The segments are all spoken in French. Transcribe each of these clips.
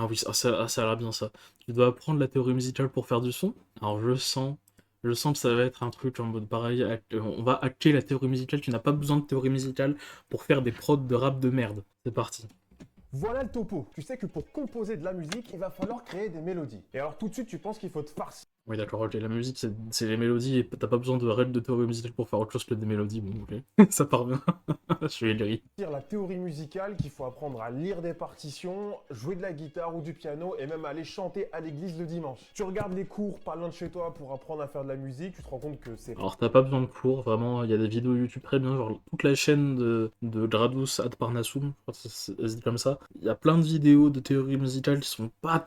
Ah oui, ça a l'air bien ça. Tu dois apprendre la théorie musicale pour faire du son. Alors je sens que ça va être un truc en mode pareil, on va hacker la théorie musicale, tu n'as pas besoin de théorie musicale pour faire des prods de rap de merde. C'est parti. Voilà le topo. Tu sais que pour composer de la musique, il va falloir créer des mélodies. Et alors tout de suite, tu penses qu'il faut te farcir Oui d'accord, ok, la musique c'est les mélodies et t'as pas besoin de règles de théorie musicale pour faire autre chose que des mélodies, bon ok, ça part bien. Je suis aigri. la théorie musicale, qu'il faut apprendre à lire des partitions, jouer de la guitare ou du piano et même aller chanter à l'église le dimanche. Tu regardes les cours pas loin de chez toi pour apprendre à faire de la musique, tu te rends compte que c'est Alors t'as pas besoin de cours, vraiment, il y a des vidéos YouTube très bien, genre toute la chaîne de Gradus ad Parnassum, je crois que ça se dit comme ça. Il y a plein de vidéos de théorie musicale qui sont pas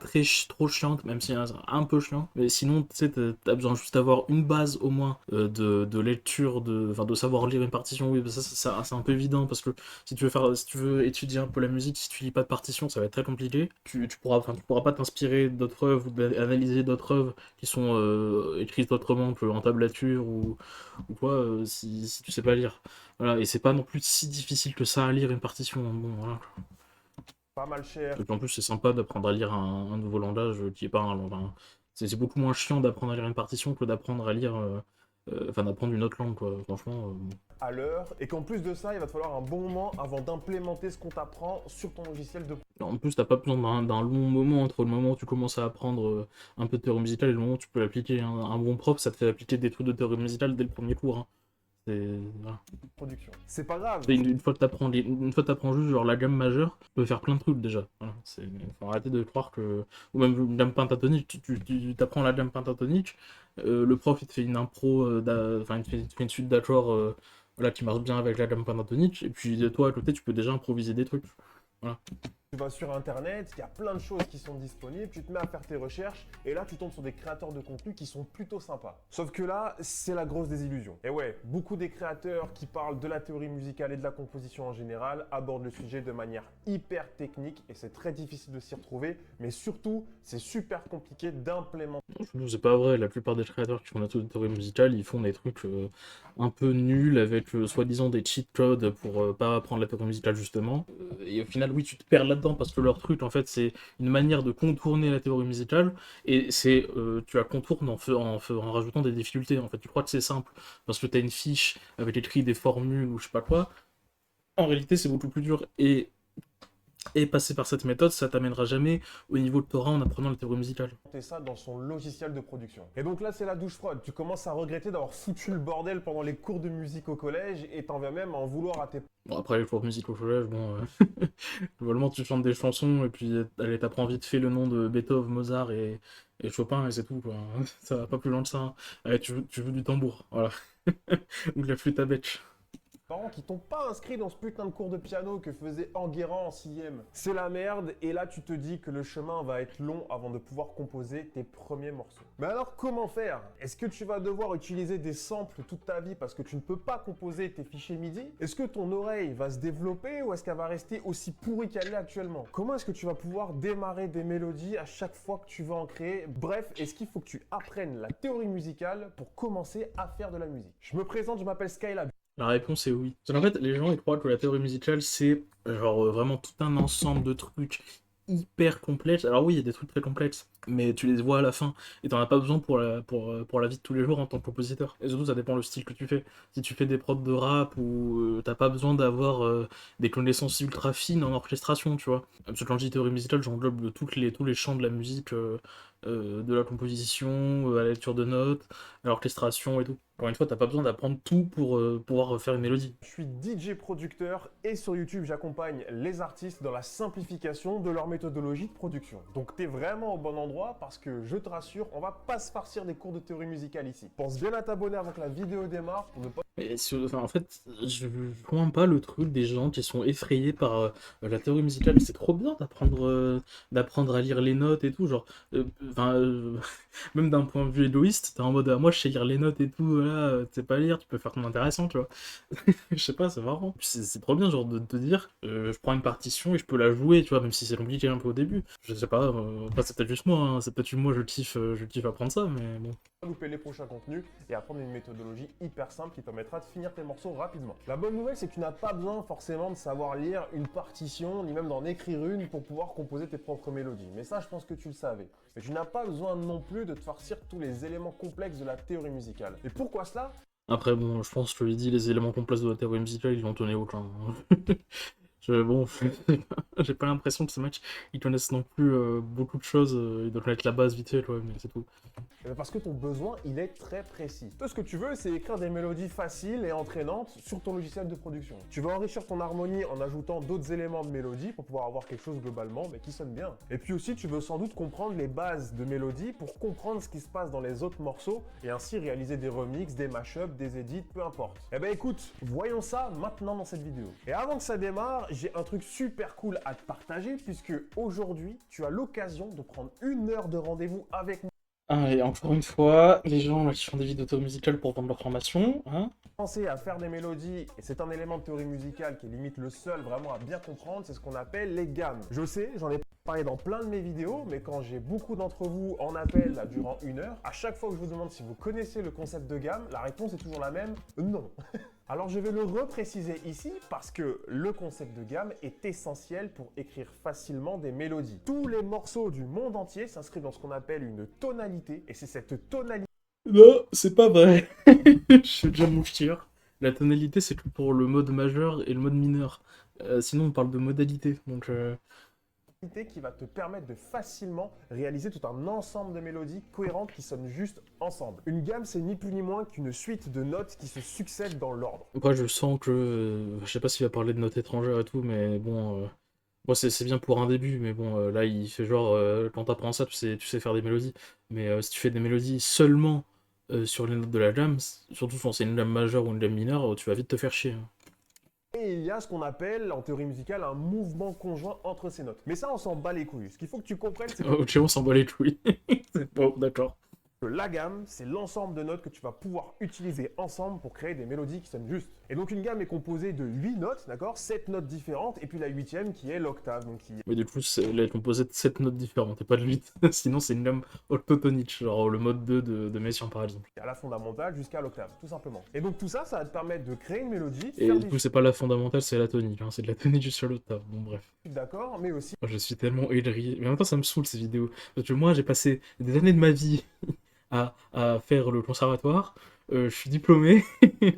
trop chiantes, même si c'est un peu chiant. Mais sinon, tu sais, t'as besoin juste d'avoir une base au moins de lecture, enfin de savoir lire une partition. Oui, ça c'est un peu évident parce que si tu veux étudier un peu la musique, si tu lis pas de partition, ça va être très compliqué. Tu pourras pas t'inspirer d'autres œuvres ou d'analyser d'autres œuvres qui sont écrites autrement que en tablature ou quoi, si tu sais pas lire. Voilà, et c'est pas non plus si difficile que ça à lire une partition. Bon, voilà. pas mal cher. Et puis en plus, c'est sympa d'apprendre à lire un nouveau langage qui est pas un. Enfin, c'est beaucoup moins chiant d'apprendre à lire une partition que d'apprendre à lire. Enfin, d'apprendre une autre langue, quoi. Franchement. À l'heure, et qu'en plus de ça, il va te falloir un bon moment avant d'implémenter ce qu'on t'apprend sur ton logiciel de... En plus, t'as pas besoin d'un long moment entre le moment où tu commences à apprendre un peu de théorie musicale et le moment où tu peux l'appliquer. Un bon prof, ça te fait appliquer des trucs de théorie musicale dès le premier cours. Hein. Voilà. production. C'est pas grave. Une fois que une fois que t'apprends juste genre la gamme majeure, tu peux faire plein de trucs déjà. Voilà. Faut arrêter de croire que. Ou même une gamme pentatonique, tu t'apprends la gamme pentatonique, le prof il te fait une impro, enfin il te fait une suite d'accords voilà, qui marche bien avec la gamme pentatonique, et puis toi à côté tu peux déjà improviser des trucs. Voilà. Tu vas sur internet, il y a plein de choses qui sont disponibles, tu te mets à faire tes recherches et là tu tombes sur des créateurs de contenu qui sont plutôt sympas. Sauf que là, c'est la grosse désillusion. Et ouais, beaucoup des créateurs qui parlent de la théorie musicale et de la composition en général abordent le sujet de manière hyper technique et c'est très difficile de s'y retrouver, mais surtout, c'est super compliqué d'implémenter. C'est pas vrai, la plupart des créateurs qui font de la théorie musicale, ils font des trucs un peu nuls avec soi-disant des cheat codes pour pas apprendre la théorie musicale justement. Et au final, oui, tu te perds là-dedans parce que leur truc, en fait, c'est une manière de contourner la théorie musicale et tu la contournes en rajoutant des difficultés. En fait, tu crois que c'est simple parce que t'as une fiche avec écrit des formules ou je sais pas quoi. En réalité, c'est beaucoup plus dur et passer par cette méthode, ça t'amènera jamais au niveau de Torah en apprenant la théorie musicale. Ça dans son logiciel de production. Et donc là, c'est la douche froide. Tu commences à regretter d'avoir foutu le bordel pendant les cours de musique au collège et t'en vas même à en vouloir à tes... Bon, après, les cours de musique au collège, bon, globalement, tu chantes des chansons et puis allez, t'apprends vite fait le nom de Beethoven, Mozart et Chopin et c'est tout, quoi. Ça va pas plus loin que ça. Hein. Allez, tu veux du tambour, voilà. Ou de la flûte à bec. Parents qui t'ont pas inscrit dans ce putain de cours de piano que faisait Enguerrand en 6ème. C'est la merde et là tu te dis que le chemin va être long avant de pouvoir composer tes premiers morceaux. Mais alors comment faire? Est-ce que tu vas devoir utiliser des samples toute ta vie parce que tu ne peux pas composer tes fichiers MIDI? Est-ce que ton oreille va se développer ou est-ce qu'elle va rester aussi pourrie qu'elle est actuellement? Comment est-ce que tu vas pouvoir démarrer des mélodies à chaque fois que tu veux en créer? Bref, est-ce qu'il faut que tu apprennes la théorie musicale pour commencer à faire de la musique? Je me présente, je m'appelle Skylab. La réponse est oui. Parce qu'en fait, les gens, ils croient que la théorie musicale, c'est genre vraiment tout un ensemble de trucs hyper complexes. Alors oui, il y a des trucs très complexes, mais tu les vois à la fin, et t'en as pas besoin pour la vie de tous les jours en tant que compositeur. Et surtout, ça dépend le style que tu fais. Si tu fais des prods de rap, ou t'as pas besoin d'avoir des connaissances ultra fines en orchestration, tu vois. Parce que quand je dis théorie musicale, j'englobe tous les champs de la musique, de la composition, à la lecture de notes, à l'orchestration et tout. Encore une fois, t'as pas besoin d'apprendre tout pour pouvoir faire une mélodie. Je suis DJ producteur et sur YouTube, j'accompagne les artistes dans la simplification de leur méthodologie de production. Donc t'es vraiment au bon endroit parce que je te rassure, on va pas se farcir des cours de théorie musicale ici. Pense bien à t'abonner avant que la vidéo démarre pour ne pas... Enfin, en fait, je comprends pas le truc des gens qui sont effrayés par la théorie musicale. C'est trop bien d'apprendre à lire les notes et tout. Genre, enfin, même d'un point de vue égoïste, t'es en mode, moi je sais lire les notes et tout, voilà, tu sais pas lire, tu peux faire ton intéressant, tu vois. Je sais pas, c'est marrant. Puis c'est trop bien, genre, de te dire, je prends une partition et je peux la jouer, tu vois, même si c'est compliqué un peu au début. Je sais pas, enfin, c'est peut-être juste moi, hein, c'est peut-être juste moi, je kiffe apprendre ça, mais bon. Louper les prochains contenus et apprendre une méthodologie hyper simple qui permettra de finir tes morceaux rapidement. La bonne nouvelle, c'est que tu n'as pas besoin forcément de savoir lire une partition, ni même d'en écrire une pour pouvoir composer tes propres mélodies. Mais ça, je pense que tu le savais. Mais tu n'as pas besoin non plus de te farcir tous les éléments complexes de la théorie musicale. Et pourquoi cela? Après, bon, je pense que je te l'ai dit, les éléments complexes de la théorie musicale, ils vont tourner autant. Bon, j'ai pas l'impression que ce match, ils connaissent non plus beaucoup de choses, ils doivent connaître la base vite fait, ouais, mais c'est tout. Parce que ton besoin, il est très précis. Toi, ce que tu veux, c'est écrire des mélodies faciles et entraînantes sur ton logiciel de production. Tu veux enrichir ton harmonie en ajoutant d'autres éléments de mélodie pour pouvoir avoir quelque chose globalement mais qui sonne bien. Et puis aussi, tu veux sans doute comprendre les bases de mélodie pour comprendre ce qui se passe dans les autres morceaux et ainsi réaliser des remixes, des mashups, des edits, peu importe. Eh ben écoute, voyons ça maintenant dans cette vidéo. Et avant que ça démarre, j'ai un truc super cool à te partager puisque aujourd'hui, tu as l'occasion de prendre 1 heure de rendez-vous avec moi. Ah, et encore une fois, les gens là, qui font des vidéos musicales pour vendre leur formation, hein. Penser à faire des mélodies, et c'est un élément de théorie musicale qui est limite le seul vraiment à bien comprendre, c'est ce qu'on appelle les gammes. Je sais, j'en ai parlé dans plein de mes vidéos, mais quand j'ai beaucoup d'entre vous en appel là, durant 1 heure, à chaque fois que je vous demande si vous connaissez le concept de gamme, la réponse est toujours la même, non. Alors je vais le repréciser ici parce que le concept de gamme est essentiel pour écrire facilement des mélodies. Tous les morceaux du monde entier s'inscrivent dans ce qu'on appelle une tonalité, et c'est cette tonalité. Non, c'est pas vrai. Je suis déjà mon tir. La tonalité, c'est que pour le mode majeur et le mode mineur. Sinon, on parle de modalité, donc... Qui va te permettre de facilement réaliser tout un ensemble de mélodies cohérentes qui sonnent juste ensemble. Une gamme, c'est ni plus ni moins qu'une suite de notes qui se succèdent dans l'ordre. Moi, je sens que... je sais pas s'il va parler de notes étrangères et tout, mais bon... Moi, c'est bien pour un début, mais bon, là, il fait genre... quand t'apprends ça, tu sais faire des mélodies. Mais si tu fais des mélodies seulement sur les notes de la gamme, surtout quand c'est une gamme majeure ou une gamme mineure, tu vas vite te faire chier, hein. Et il y a ce qu'on appelle, en théorie musicale, un mouvement conjoint entre ces notes. Mais ça, on s'en bat les couilles. Ce qu'il faut que tu comprennes, c'est que Ok, on s'en bat les couilles. Bon, d'accord. la gamme, c'est l'ensemble de notes que tu vas pouvoir utiliser ensemble pour créer des mélodies qui sonnent justes. Et donc une gamme est composée de 8 notes, d'accord? 7 notes différentes, et puis la 8e qui est l'octave. Donc Mais du coup, elle est composée de 7 notes différentes, et pas de 8. Sinon, c'est une gamme octotonique, genre le mode 2 de Messiaen, par exemple. à la fondamentale jusqu'à l'octave, tout simplement. Et donc tout ça, ça va te permettre de créer une mélodie, de Et faire du des coup, c'est pas la fondamentale, c'est la tonique, hein. C'est de la tonique juste sur l'octave. Bon, bref. chutes d'accords, mais aussi Je suis tellement aigri. Mais en même temps, ça me saoule, ces vidéos. Parce que moi, j'ai passé des années de ma vie à faire le conservatoire. Je suis diplômé.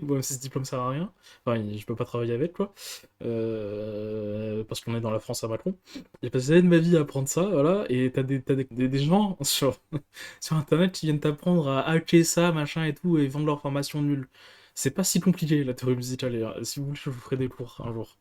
Bon, même si ce diplôme sert à rien. Enfin, je peux pas travailler avec, quoi. Parce qu'on est dans la France à Macron. J'ai passé des années de ma vie à apprendre ça, voilà. Et t'as des gens sur Internet qui viennent t'apprendre à hacker ça, machin et tout, et vendre leur formation nulle. C'est pas si compliqué, la théorie musicale. Et, si vous voulez, je vous ferai des cours un jour.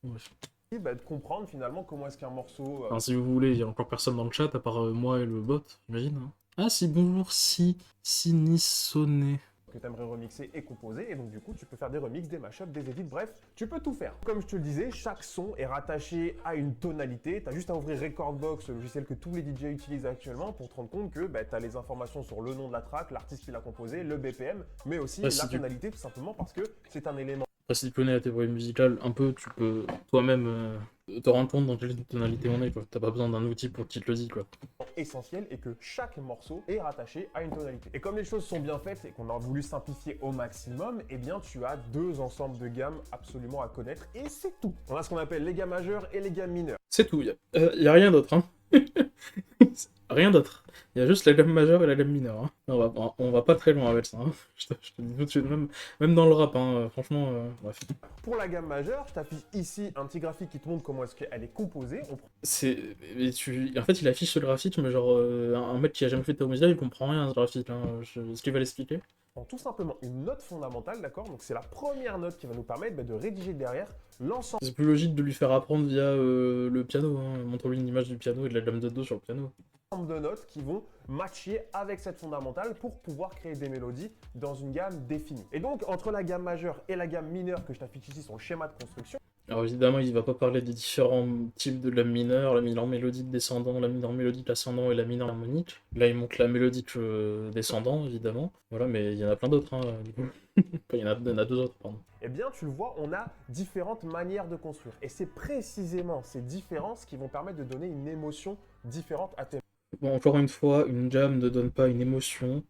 Bref. de comprendre finalement comment est-ce qu'un morceau Enfin, si vous voulez, il y a encore personne dans le chat, à part moi et le bot, j'imagine, hein. Ah si, bonjour, Sinisone. que tu aimerais remixer est composé, et donc du coup tu peux faire des remixes, des mashups, des edits, bref, tu peux tout faire. Comme je te le disais, chaque son est rattaché à une tonalité, tu as juste à ouvrir Recordbox, le logiciel que tous les DJ utilisent actuellement, pour te rendre compte que tu as les informations sur le nom de la track, l'artiste qui l'a composé, le BPM, mais aussi Ouais, la tonalité, tout simplement parce que c'est un élément Après, si tu connais la théorie musicale un peu, tu peux toi-même te rendre compte dans quelle tonalité on est, quoi. T'as pas besoin d'un outil pour qu'il te le dise, quoi. essentiel et que chaque morceau est rattaché à une tonalité. Et comme les choses sont bien faites et qu'on a voulu simplifier au maximum, eh bien tu as 2 ensembles de gammes absolument à connaître et c'est tout. On a ce qu'on appelle les gammes majeures et les gammes mineures. C'est tout, y a rien d'autre, hein. Rien d'autre. Il y a juste la gamme majeure et la gamme mineure, hein. On va pas très loin avec ça, hein. Je te dis tout de suite, même dans le rap, hein, franchement, bref. Pour la gamme majeure, je t'affiche ici un petit graphique qui te montre comment est-ce qu'elle est composée. En fait, il affiche ce graphique, mais genre, un mec qui a jamais fait de théorie musicale, il comprend rien à ce graphique, hein. Est-ce qu'il va l'expliquer? Prend tout simplement une note fondamentale, d'accord? Donc c'est la première note qui va nous permettre de rédiger derrière l'ensemble C'est plus logique de lui faire apprendre via le piano, hein. Montre-lui une image du piano et de la gamme de do sur le piano. de notes qui vont matcher avec cette fondamentale pour pouvoir créer des mélodies dans une gamme définie. Et donc, entre la gamme majeure et la gamme mineure que je t'affiche ici sur le schéma de construction, Alors évidemment, il va pas parler des différents types de la mineure, la mineure mélodique descendant, la mineure mélodique ascendant et la mineure harmonique. Là, il montre la mélodique descendant, évidemment. Voilà, mais il y en a plein d'autres, hein, du coup. Enfin, il y en a deux autres, pardon. Eh bien, tu le vois, on a différentes manières de construire. Et c'est précisément ces différences qui vont permettre de donner une émotion différente à tes. Bon, encore une fois, une gamme ne donne pas une émotion.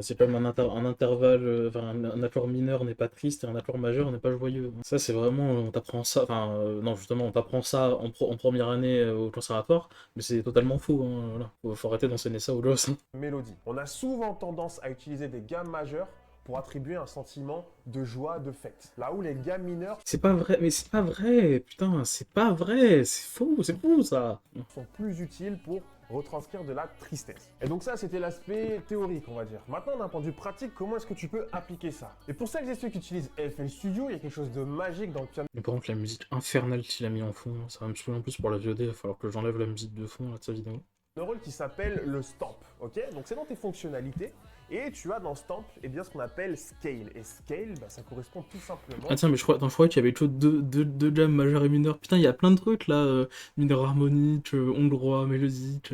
C'est comme un intervalle, enfin, un accord mineur n'est pas triste et un accord majeur n'est pas joyeux. Ça, c'est vraiment, on t'apprend ça, enfin, non, justement, on t'apprend ça en première année au conservatoire, mais c'est totalement faux, hein, voilà. Faut arrêter d'enseigner ça aux gosses, hein. Mélodie. On a souvent tendance à utiliser des gammes majeures pour attribuer un sentiment de joie, de fête. Là où les gammes mineures C'est pas vrai, mais c'est pas vrai, putain, c'est pas vrai, c'est fou ça. sont plus utiles pour retranscrire de la tristesse. Et donc ça, c'était l'aspect théorique, on va dire. Maintenant, d'un point de vue pratique, comment est-ce que tu peux appliquer ça? Et pour celles et ceux qui utilisent FL Studio, il y a quelque chose de magique dans le piano. Mais par contre, la musique infernale qu'il a mis en fond, ça va me saouler en plus pour la VOD, il va falloir que j'enlève la musique de fond là, de sa vidéo. Un rôle qui s'appelle le stamp, ok? Donc c'est dans tes fonctionnalités et tu as dans stamp eh bien, ce qu'on appelle scale. Et scale, bah, ça correspond tout simplement. Ah tiens, mais je crois qu'il y avait que deux gammes majeures et mineures. Putain, il y a plein de trucs là, mineur harmonique, hongrois, mélodique.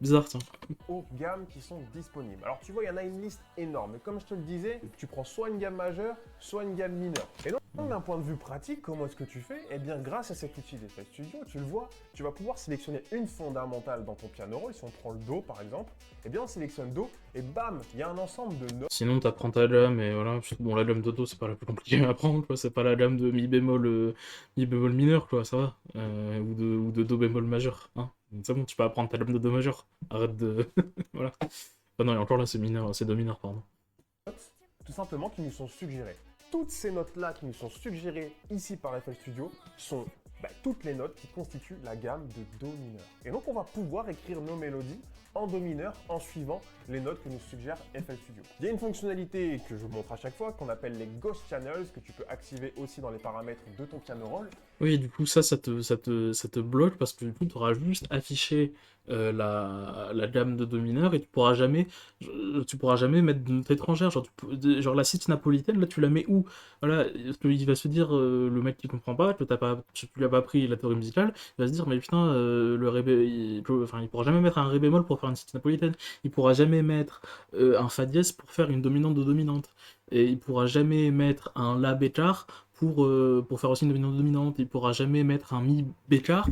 Bizarre, tiens. Aux gammes qui sont disponibles. Alors tu vois, il y en a une liste énorme. Et comme je te le disais, tu prends soit une gamme majeure, soit une gamme mineure. Et donc, d'un point de vue pratique, comment est-ce que tu fais? Eh bien, grâce à cet outil d'Effect Studio, tu le vois, tu vas pouvoir sélectionner une fondamentale dans ton piano roll. Si on prend le Do par exemple, eh bien on sélectionne Do et bam, il y a un ensemble de notes. Sinon, t'apprends ta gamme et voilà. Bon, la gamme de Do, c'est pas la plus compliquée à apprendre, quoi. C'est pas la gamme de mi bémol mineur, quoi, ça va. Ou de Do bémol majeur, hein. C'est bon, tu peux apprendre ta gamme de Do majeur. Arrête de. Voilà. Ah non, et encore là, c'est mineur, c'est Do mineur, pardon. Tout simplement qui nous sont suggérées. Toutes ces notes-là qui nous sont suggérées ici par FL Studio sont toutes les notes qui constituent la gamme de Do mineur. Et donc on va pouvoir écrire nos mélodies en Do mineur en suivant les notes que nous suggère FL Studio. Il y a une fonctionnalité que je vous montre à chaque fois qu'on appelle les Ghost Channels que tu peux activer aussi dans les paramètres de ton piano roll. Oui, du coup, ça te bloque parce que du coup, tu auras juste affiché la gamme de do mineur et tu pourras jamais mettre de notes étrangères. Genre la cite napolitaine, là, tu la mets où? Voilà, parce qu'il va se dire, le mec qui comprend pas, que tu lui as pas appris la théorie musicale, il va se dire, mais putain, il pourra jamais mettre un ré bémol pour faire une cite napolitaine. Il pourra jamais mettre un fa dièse pour faire une dominante de dominante. Et il pourra jamais mettre un la béclar pour faire aussi une dominante dominante. Il pourra jamais mettre un mi béclar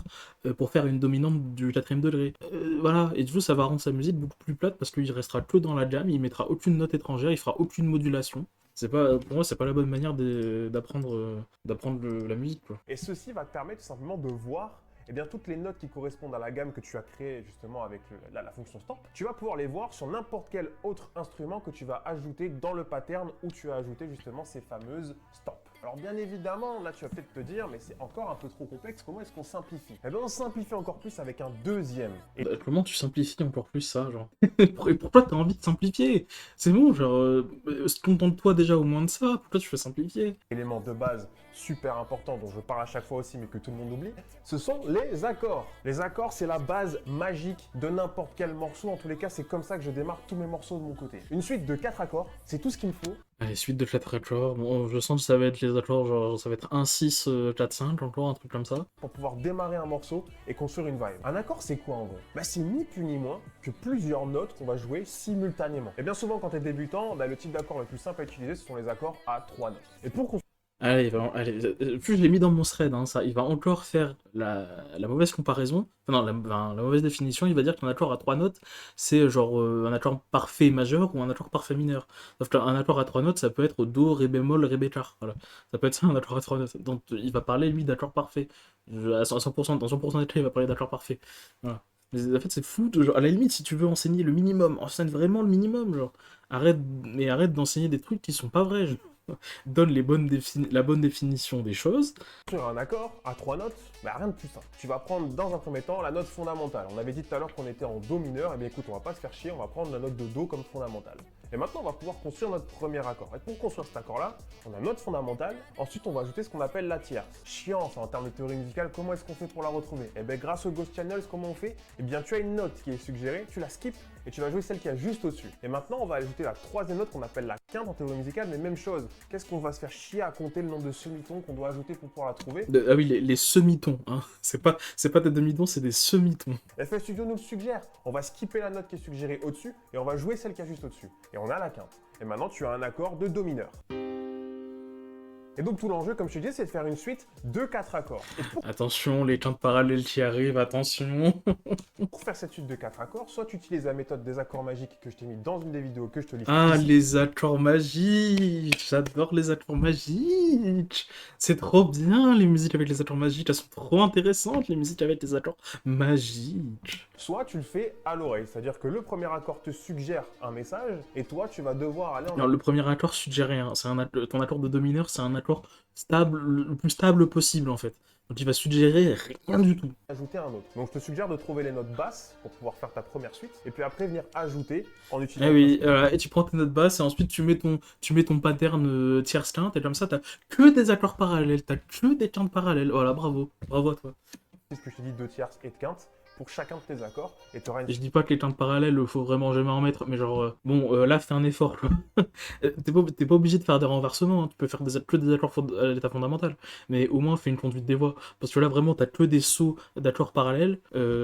pour faire une dominante du quatrième degré. Voilà, et du coup ça va rendre sa musique beaucoup plus plate parce qu'il restera que dans la gamme, il mettra aucune note étrangère, il fera aucune modulation. C'est pas, pour moi, c'est pas la bonne manière d'apprendre la musique, quoi. Et ceci va te permettre tout simplement de voir eh bien, toutes les notes qui correspondent à la gamme que tu as créée justement avec la fonction stamp. Tu vas pouvoir les voir sur n'importe quel autre instrument que tu vas ajouter dans le pattern où tu as ajouté justement ces fameuses stamps. Alors bien évidemment, là tu vas peut-être te dire, mais c'est encore un peu trop complexe, comment est-ce qu'on simplifie? Eh bien on simplifie encore plus avec un deuxième. Et Comment tu simplifies encore plus ça, genre? Pourquoi t'as envie de simplifier? C'est bon, genre, contente-toi déjà au moins de ça, pourquoi tu veux simplifier? élément de base super important dont je parle à chaque fois aussi mais que tout le monde oublie, ce sont les accords. Les accords, c'est la base magique de n'importe quel morceau. En tous les cas, c'est comme ça que je démarre tous mes morceaux de mon côté. Une suite de 4 accords, c'est tout ce qu'il me faut. Allez, suite de 4 accords, bon, je sens que ça va être les accords, genre, ça va être 1, 6, 4, 5, encore un truc comme ça. Pour pouvoir démarrer un morceau et construire une vibe. Un accord, c'est quoi en gros? C'est ni plus ni moins que plusieurs notes qu'on va jouer simultanément. Et bien souvent, quand tu es débutant, le type d'accord le plus simple à utiliser, ce sont les accords à 3 notes. Et pour construire Allez, plus je l'ai mis dans mon thread, hein, ça, il va encore faire la mauvaise comparaison, enfin, non, la mauvaise définition, il va dire qu'un accord à 3 notes, c'est genre un accord parfait majeur ou un accord parfait mineur. Sauf qu'un accord à 3 notes, ça peut être Do, Ré bémol, Ré béclar, voilà. Ça peut être ça, un accord à 3 notes. Donc il va parler, lui, d'accord parfait. À 100%, dans 100% des cas, il va parler d'accord parfait. Voilà. Mais en fait, c'est fou, genre, à la limite, si tu veux enseigner le minimum, enseigne vraiment le minimum, genre. Arrête d'enseigner des trucs qui sont pas vrais, genre. Donne la bonne définition des choses. un accord à 3 notes, rien de plus simple. Tu vas prendre dans un premier temps la note fondamentale. On avait dit tout à l'heure qu'on était en Do mineur, et bien écoute, on va pas se faire chier, on va prendre la note de Do comme fondamentale. Et maintenant, on va pouvoir construire notre premier accord. Et pour construire cet accord-là, on a notre fondamentale. Ensuite, on va ajouter ce qu'on appelle la tierce. Chiant, enfin, en termes de théorie musicale, comment est-ce qu'on fait pour la retrouver? Eh bien, grâce aux Ghost Channels, comment on fait? Eh bien, tu as une note qui est suggérée, tu la skips et tu vas jouer celle qui est juste au-dessus. Et maintenant, on va ajouter la troisième note qu'on appelle la quinte en théorie musicale, mais même chose. Qu'est-ce qu'on va se faire chier à compter le nombre de semitons qu'on doit ajouter pour pouvoir la trouver? Ah oui, les semitons, hein. C'est pas des demi-tons, c'est des semitons. FL Studio nous le suggère. On va skipper la note qui est suggérée au-dessus et on va jouer celle qui est juste au-dessus. Et on a la quinte. Et maintenant, tu as un accord de do mineur. Et donc tout l'enjeu, comme je te disais, c'est de faire une suite de 4 accords. Et Attention, les quintes parallèles qui arrivent, attention. pour faire cette suite de 4 accords, soit tu utilises la méthode des accords magiques que je t'ai mis dans une des vidéos que je te lis. Ah, ici. les accords magiques. J'adore les accords magiques. C'est trop bien, les musiques avec les accords magiques. Elles sont trop intéressantes, les musiques avec les accords magiques. Soit tu le fais à l'oreille, c'est-à-dire que le premier accord te suggère un message et toi, tu vas devoir aller en... Alors, le premier accord suggère rien. Ton accord de do mineur, c'est un accord stable, le plus stable possible, en fait. Donc, il va suggérer rien du tout. ajouter un autre. Donc je te suggère de trouver les notes basses pour pouvoir faire ta première suite et puis après venir ajouter en utilisant... Ah oui, et tu prends tes notes basses et ensuite tu mets ton pattern tierce quinte et comme ça t'as que des accords parallèles, t'as que des quintes parallèles. Voilà, bravo à toi. C'est ce que je t'ai dit, deux tierces et de quinte pour chacun de tes accords et tu auras une... Et je dis pas que les quintes parallèles faut vraiment jamais en mettre, mais genre là fais un effort quoi. T'es pas obligé de faire des renversements, hein. Tu peux faire que des accords à l'état fondamental, mais au moins fais une conduite des voix, parce que là vraiment t'as que des sauts d'accords parallèles,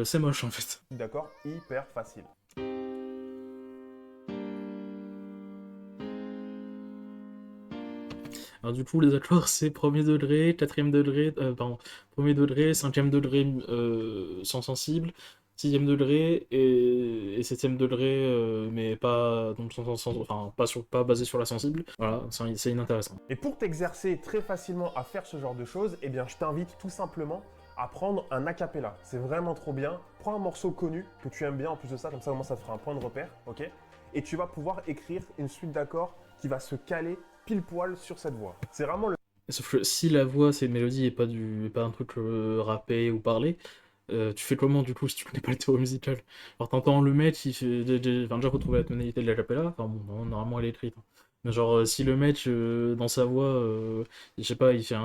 c'est moche en fait. D'accord, hyper facile. Alors du coup, les accords, c'est premier degré, quatrième degré, premier degré, cinquième degré sans sensible, sixième degré et septième degré, mais pas donc enfin pas basé sur la sensible. Voilà, c'est inintéressant. Et pour t'exercer très facilement à faire ce genre de choses, eh bien je t'invite tout simplement à prendre un acapella. C'est vraiment trop bien. Prends un morceau connu que tu aimes bien en plus de ça, comme ça au moins ça te fera un point de repère, ok? Et tu vas pouvoir écrire une suite d'accords qui va se caler pile poil sur cette voix. C'est vraiment le... Sauf que si la voix c'est une mélodie et pas un truc rappé ou parlé, tu fais comment du coup si tu connais pas le théorie musicale? Alors t'entends le mec, il fait enfin, déjà faut trouver la tonalité de la capella, enfin bon normalement elle est écrite, hein. Mais genre si le mec dans sa voix, je sais pas, il fait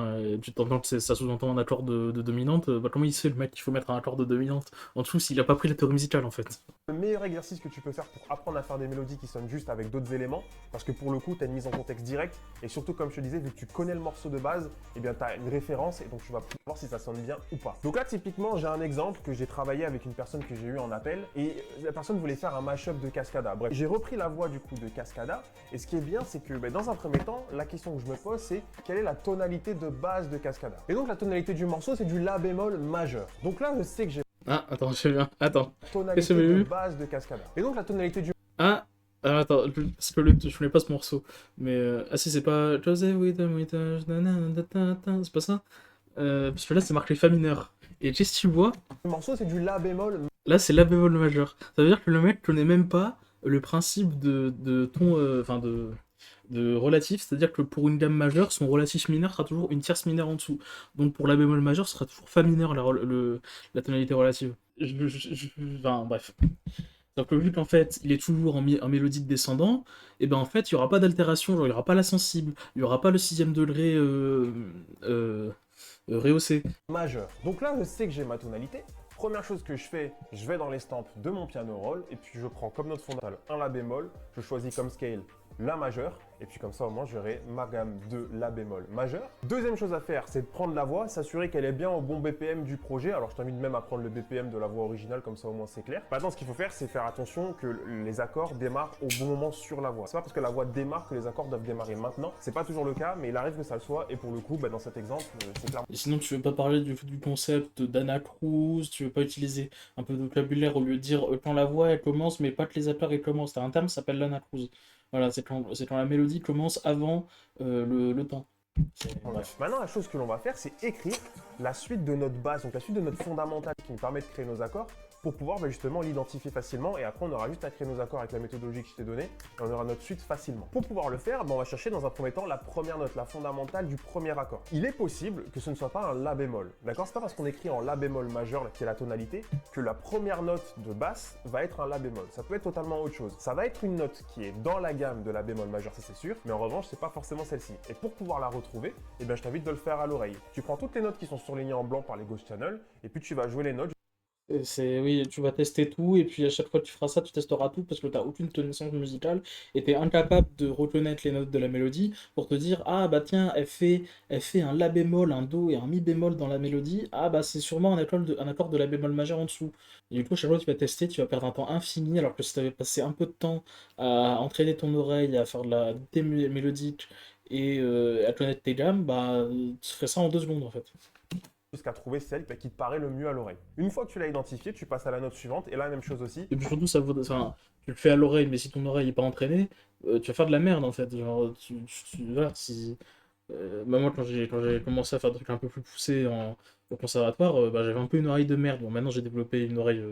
tu t'entends que ça sous-entend un accord de dominante, bah comment il sait le mec qu'il faut mettre un accord de dominante en dessous s'il a pas pris la théorie musicale en fait? Le meilleur exercice que tu peux faire pour apprendre à faire des mélodies qui sonnent juste avec d'autres éléments, parce que pour le coup, tu as une mise en contexte directe, et surtout, comme je te disais, vu que tu connais le morceau de base, eh bien, tu as une référence, et donc tu vas pouvoir voir si ça sonne bien ou pas. Donc là, typiquement, j'ai un exemple que j'ai travaillé avec une personne que j'ai eu en appel, et la personne voulait faire un mashup de Cascada. Bref, j'ai repris la voix du coup de Cascada, et ce qui est bien, c'est que dans un premier temps, la question que je me pose, c'est quelle est la tonalité de base de Cascada? Et donc, la tonalité du morceau, c'est du La bémol majeur. Donc là, je sais que j'ai Ah attends, je sais bien, attends. tonalité Qu'est-ce que j'ai de eu? base de Cascada. Et donc, la tonalité du... Ah, alors attends, parce que je connais pas ce morceau. Mais ah si c'est pas Joseph c'est pas ça? Parce que là c'est marqué Fa mineur. Et qu'est-ce que tu vois? Le morceau, c'est du La bémol. Là c'est La bémol majeur. Ça veut dire que le mec connaît même pas le principe de ton, enfin de relatif, c'est-à-dire que pour une gamme majeure, son relatif mineur sera toujours une tierce mineure en dessous. Donc pour La bémol majeur, ce sera toujours Fa mineur la tonalité relative. Enfin bref. Donc vu qu'en fait il est toujours en mélodie de descendant, et ben en fait il y aura pas d'altération, genre il y aura pas la sensible, il y aura pas le sixième degré rehaussé. Majeur. Donc là, je sais que j'ai ma tonalité. Première chose que je fais, je vais dans l'estampes de mon piano roll et puis je prends comme note fondamentale un La bémol, je choisis comme scale La majeure et puis comme ça au moins j'aurai ma gamme de La bémol majeur. Deuxième chose à faire, c'est de prendre la voix, s'assurer qu'elle est bien au bon BPM du projet. Alors je t'invite même à prendre le BPM de la voix originale, comme ça au moins c'est clair. Maintenant ce qu'il faut faire, c'est faire attention que les accords démarrent au bon moment sur la voix. C'est pas parce que la voix démarre que les accords doivent démarrer maintenant. C'est pas toujours le cas, mais il arrive que ça le soit et pour le coup, dans cet exemple, c'est clair. Et sinon tu veux pas parler du concept d'Anna Cruz, tu veux pas utiliser un peu de vocabulaire au lieu de dire quand la voix elle commence mais pas que les accords ils commencent. T'as un terme qui s'appelle l'Anna Cruz. Voilà, c'est quand la mélodie commence avant le temps. Bref. Maintenant, la chose que l'on va faire, c'est écrire la suite de notre base, donc la suite de notre fondamentale qui nous permet de créer nos accords pour pouvoir justement l'identifier facilement. Et après, on aura juste à créer nos accords avec la méthodologie que je t'ai donnée et on aura notre suite facilement. Pour pouvoir le faire, on va chercher dans un premier temps la première note, la fondamentale du premier accord. Il est possible que ce ne soit pas un La bémol, d'accord? C'est pas parce qu'on écrit en La bémol majeur, qui est la tonalité, que la première note de basse va être un La bémol. Ça peut être totalement autre chose. Ça va être une note qui est dans la gamme de La bémol majeur, ça c'est sûr, mais en revanche, c'est pas forcément celle-ci. Et pour pouvoir la retrouver, eh bien, je t'invite de le faire à l'oreille. Tu prends toutes les notes qui sont surlignées en blanc par les Ghost Channel, et puis tu vas jouer les notes. Oui, tu vas tester tout, et puis à chaque fois que tu feras ça, tu testeras tout parce que tu n'as aucune connaissance musicale et tu es incapable de reconnaître les notes de la mélodie pour te dire, ah bah tiens, elle fait un La bémol, un Do et un Mi bémol dans la mélodie, ah bah c'est sûrement un accord de La bémol majeur en dessous. Et du coup, à chaque fois que tu vas tester, tu vas perdre un temps infini, alors que si tu avais passé un peu de temps à entraîner ton oreille, à faire de la dictée mélodique et à connaître tes gammes, bah tu ferais ça en 2 secondes en fait. Jusqu'à trouver celle qui te paraît le mieux à l'oreille. Une fois que tu l'as identifié, tu passes à la note suivante, et là, même chose aussi. Et puis surtout, enfin, tu le fais à l'oreille, mais si ton oreille n'est pas entraînée, tu vas faire de la merde en fait. Genre, voilà, si, bah, moi, quand j'ai commencé à faire des trucs un peu plus poussés au conservatoire, bah, j'avais un peu une oreille de merde. Bon, maintenant, j'ai développé une oreille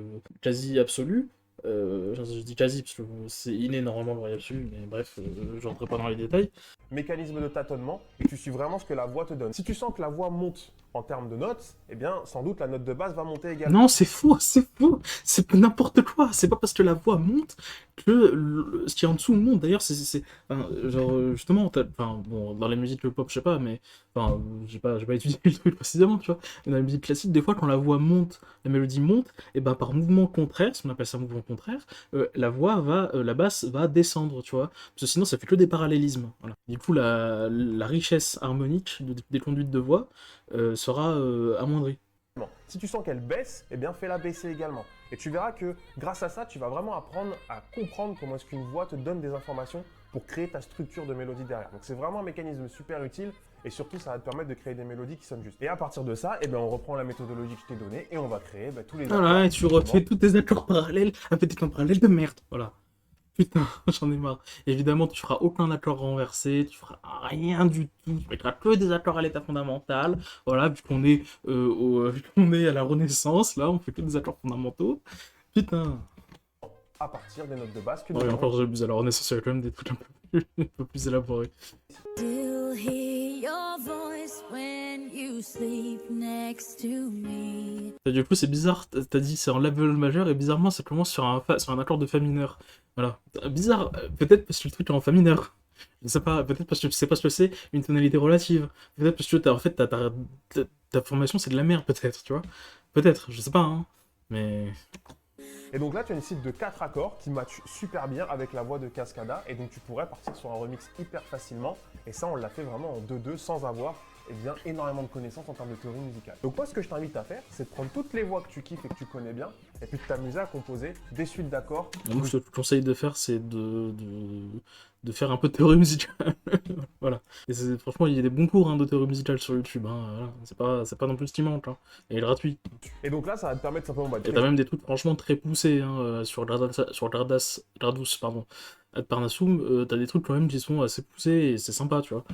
quasi absolue. Je dis quasi parce que c'est inné normalement l'oreille absolue, mais bref, je rentrerai pas dans les détails. Mécanisme de tâtonnement, et tu suis vraiment ce que la voix te donne. Si tu sens que la voix monte en termes de notes, eh bien, sans doute, la note de basse va monter également. Non, c'est faux, c'est n'importe quoi. C'est pas parce que la voix monte que ce qui est en dessous monte. D'ailleurs, enfin, genre, justement, enfin, bon, dans les musiques pop, je sais pas, mais enfin, j'ai pas étudié le truc précisément, tu vois. Mais dans la musique classique, des fois, quand la voix monte, la mélodie monte, et ben par mouvement contraire, ce qu'on appelle ça mouvement contraire, la basse va descendre, tu vois. Parce que sinon, ça fait que des parallélismes. Voilà. Du coup, la richesse harmonique des conduites de voix sera amoindrie. Si tu sens qu'elle baisse, eh bien fais-la baisser également. Et tu verras que grâce à ça, tu vas vraiment apprendre à comprendre comment est-ce qu'une voix te donne des informations pour créer ta structure de mélodie derrière. Donc c'est vraiment un mécanisme super utile et surtout ça va te permettre de créer des mélodies qui sonnent justes. Et à partir de ça, eh bien, on reprend la méthodologie que je t'ai donnée et on va créer tous les accords. Voilà, et tu refais tous tes accords parallèles avec des temps parallèles de merde. Voilà. Putain, j'en ai marre. Évidemment, tu feras aucun accord renversé, tu feras rien du tout, tu mettras que des accords à l'état fondamental. Voilà, vu qu'on est à la Renaissance, là, on fait que des accords fondamentaux. Putain. À partir des notes de base que nous Ouais, avons. encore j'abuse, à la Renaissance, il y a quand même des trucs un peu plus élaborés. Still hear your voice when you sleep next to me. Du coup, c'est bizarre, t'as dit c'est en La bémol majeur, et bizarrement, ça commence sur un accord de Fa mineur. Voilà. Bizarre, peut-être parce que le truc est en Fa mineur. Je sais pas, peut-être parce que tu sais pas ce que c'est une tonalité relative. Peut-être parce que en fait, ta formation, c'est de la merde, peut-être, tu vois. Peut-être, je sais pas, hein. Mais... Et donc là, tu as une suite de 4 accords qui matchent super bien avec la voix de Cascada. Et donc tu pourrais partir sur un remix hyper facilement. Et ça, on l'a fait vraiment en 2-2 sans avoir énormément de connaissances en termes de théorie musicale. Donc moi, ce que je t'invite à faire, c'est de prendre toutes les voix que tu kiffes et que tu connais bien, et puis de t'amuser à composer des suites d'accords. Moi, ce que je te conseille de faire, c'est de faire un peu de théorie musicale. Voilà. Et franchement, il y a des bons cours de théorie musicale sur YouTube. Hein. Voilà. C'est pas non plus ce qui manque. Hein. Et il est gratuit. Et donc là, ça va te permettre simplement Et t'as même des trucs franchement très poussés sur Gradus, pardon, Ad Parnassum. T'as des trucs quand même qui sont assez poussés et c'est sympa, tu vois.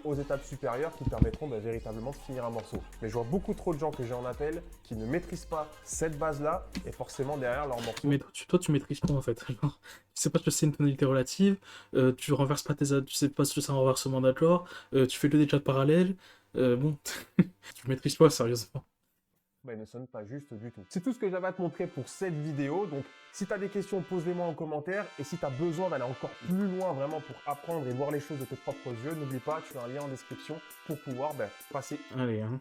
Aux étapes supérieures qui permettront véritablement de finir un morceau. Mais je vois beaucoup trop de gens que j'ai en appel qui ne maîtrisent pas cette base-là et forcément derrière leur morceau. Mais toi, tu maîtrises quoi en fait? Genre, tu sais pas ce que c'est une tonalité relative, tu renverses pas tu sais pas ce que c'est un renversement d'accords, tu fais que des chats parallèles, bon, tu maîtrises quoi sérieusement? Il ne sonne pas juste du tout. C'est tout ce que j'avais à te montrer pour cette vidéo. Donc, si tu as des questions, pose-les-moi en commentaire. Et si tu as besoin d'aller encore plus loin vraiment pour apprendre et voir les choses de tes propres yeux, n'oublie pas, tu as un lien en description pour pouvoir passer. Allez, hein.